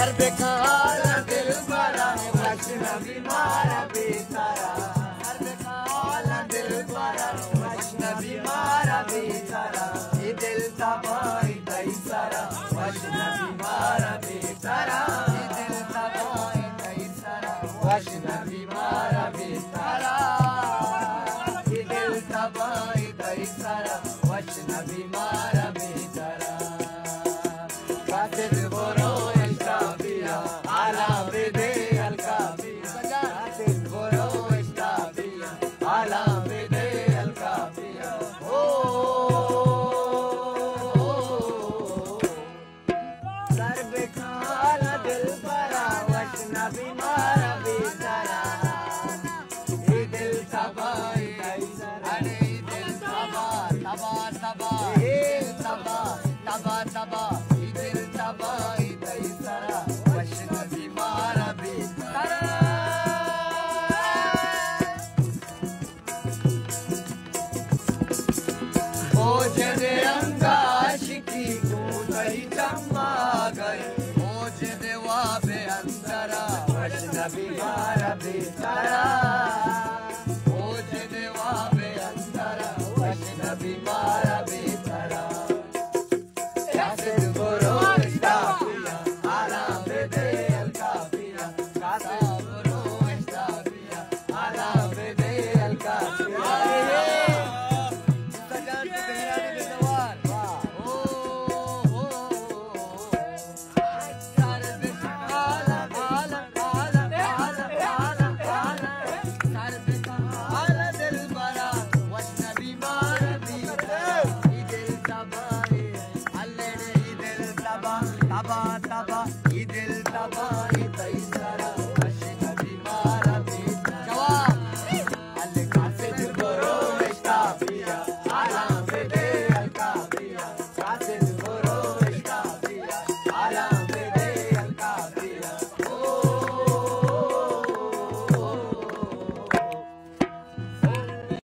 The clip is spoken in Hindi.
सर बेकाला दिल बरा वैष्णवी मारा बेचारा सर बेकाला दिल बरा वैष्णवी मारा बेचारा ये दिल तबाही दई सारा वैष्णवी मारा बेचारा ये दिल तबाही दई सारा वैष्णवी मारा बेचारा ये दिल तबाही दई सारा वैष्णवी मारा बेचारा कातिल बोरो इस्ताबिया आला बेदे अलकाबिया कातिल बोरो इस्ताबिया आला बेदे अलकाबिया ओ सर बेकाला दिल बरा वैष्णवी मारा बेचारा ये दिल तबाही अरे दिल तबा तबा तबा तबा तबा तबा